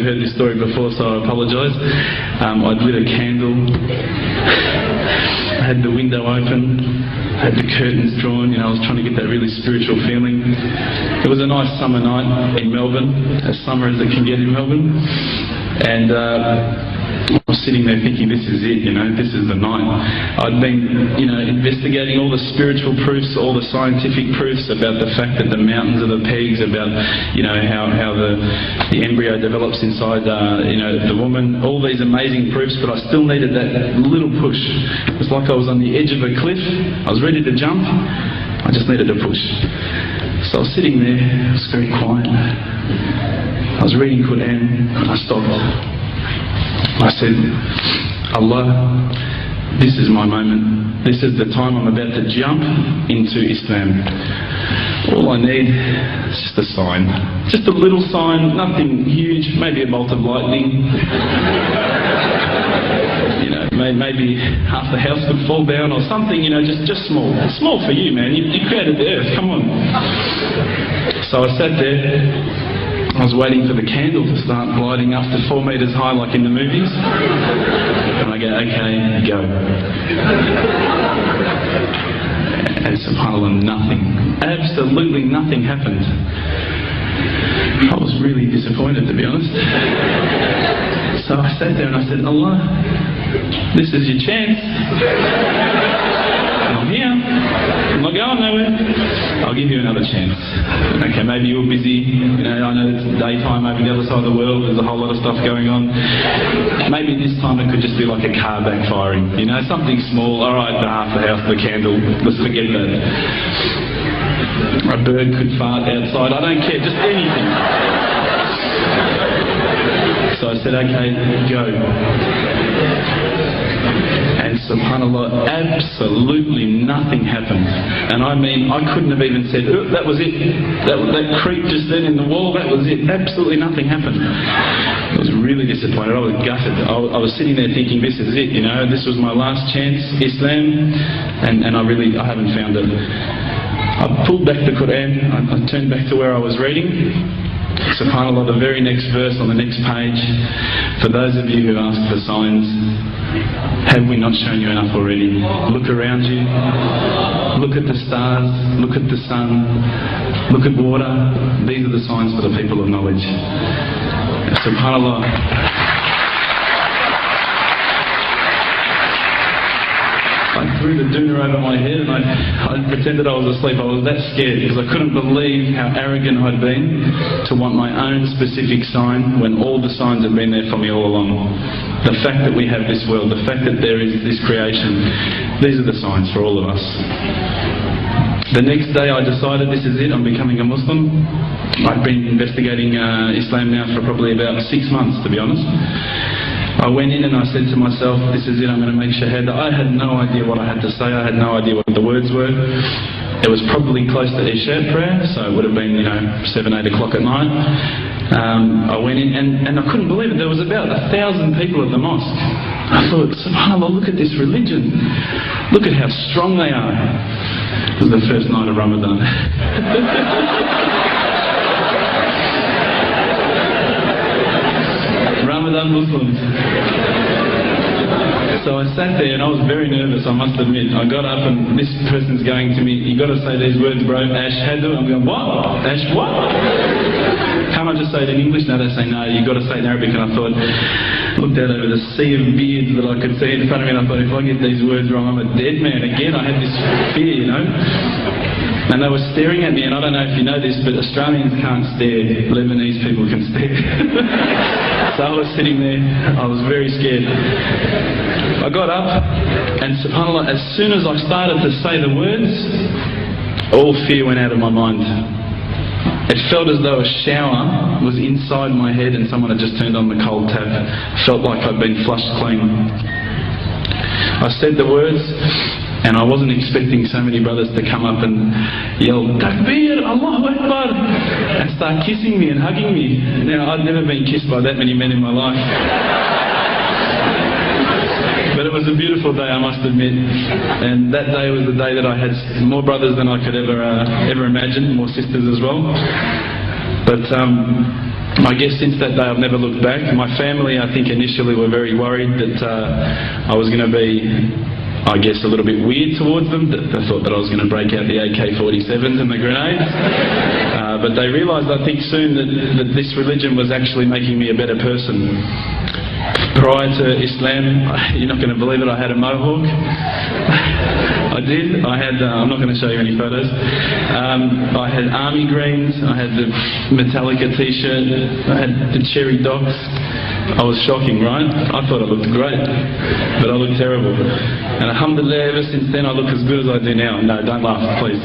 have heard this story before, so I apologise. I'd lit a candle, I had the window open, I had the curtains drawn, I was trying to get that really spiritual feeling. It was a nice summer night in Melbourne, as summer as it can get in Melbourne, and I was sitting there thinking, this is it, this is the night. I'd been, investigating all the spiritual proofs, all the scientific proofs about the fact that the mountains are the pegs, about, how the embryo develops inside, the woman, all these amazing proofs, but I still needed that little push. It was like I was on the edge of a cliff, I was ready to jump, I just needed a push. So I was sitting there, it was very quiet. I was reading Quran, and I stopped. I said, Allah, this is my moment. This is the time I'm about to jump into Islam. All I need is just a sign. Just a little sign, nothing huge, maybe a bolt of lightning. Maybe half the house could fall down or something, just small. Small for you, man. You created the earth, come on. So I sat there. I was waiting for the candle to start gliding up to 4 metres high like in the movies. And I go, okay, go. And subhanAllah, nothing. Absolutely nothing happened. I was really disappointed, to be honest. So I sat there and I said, Allah, this is your chance. I'm here. I'm not going nowhere. I'll give you another chance. Okay, maybe you're busy. I know it's daytime over the other side of the world. There's a whole lot of stuff going on. Maybe this time it could just be like a car backfiring. Something small. All right, half the house, the candle. Let's forget that. A bird could fart outside. I don't care. Just anything. So I said, okay, go. And subhanAllah, absolutely nothing happened. And I mean, I couldn't have even said, oh, that was it. That creep just then in the wall, that was it. Absolutely nothing happened. I was really disappointed. I was gutted. I was sitting there thinking, this is it, this was my last chance, Islam, and I haven't found it. I pulled back the Quran, I turned back to where I was reading. SubhanAllah, the very next verse on the next page, for those of you who ask for signs, have we not shown you enough already? Look around you, look at the stars, look at the sun, look at water. These are the signs for the people of knowledge. SubhanAllah. I threw the doona over my head and I pretended I was asleep. I was that scared because I couldn't believe how arrogant I'd been to want my own specific sign when all the signs had been there for me all along. The fact that we have this world, the fact that there is this creation, these are the signs for all of us. The next day I decided this is it, I'm becoming a Muslim. I'd been investigating Islam now for probably about 6 months, to be honest. I went in and I said to myself, this is it, I'm going to make shahada. I had no idea what I had to say, I had no idea what the words were. It was probably close to Isha prayer, so it would have been, 7, 8 o'clock at night. I went in and I couldn't believe it, there was about 1,000 people at the mosque. I thought, subhanAllah, look at this religion. Look at how strong they are. It was the first night of Ramadan. Ramadan Muslims. So I sat there and I was very nervous, I must admit. I got up and this person's going to me, you got to say these words, bro, Ashhadu. I'm going, what? Ash what? Can't I just say it in English? No, they say no, you got to say it in Arabic. And I thought, looked out over the sea of beards that I could see in front of me and I thought, if I get these words wrong, I'm a dead man again. I had this fear, And they were staring at me, and I don't know if you know this, but Australians can't stare. Lebanese people can stare. So I was sitting there, I was very scared. I got up, and subhanAllah, as soon as I started to say the words, all fear went out of my mind. It felt as though a shower was inside my head and someone had just turned on the cold tap. Felt like I'd been flushed clean. I said the words, and I wasn't expecting so many brothers to come up and yell, Takbir, Allahu Akbar, and start kissing me and hugging me. Now, I'd never been kissed by that many men in my life. But it was a beautiful day, I must admit. And that day was the day that I had more brothers than I could ever imagine, more sisters as well. But I guess since that day I've never looked back. My family, I think, initially were very worried that I was going to be, I guess, a little bit weird towards them. They thought that I was going to break out the AK-47s and the grenades. But they realised, I think, soon that this religion was actually making me a better person. Prior to Islam, you're not going to believe it, I had a mohawk. I did. I had, I'm not going to show you any photos. I had army greens, I had the Metallica t-shirt, I had the cherry docs. I was shocking, right? I thought I looked great, but I looked terrible. And alhamdulillah, ever since then I look as good as I do now. No, don't laugh, please.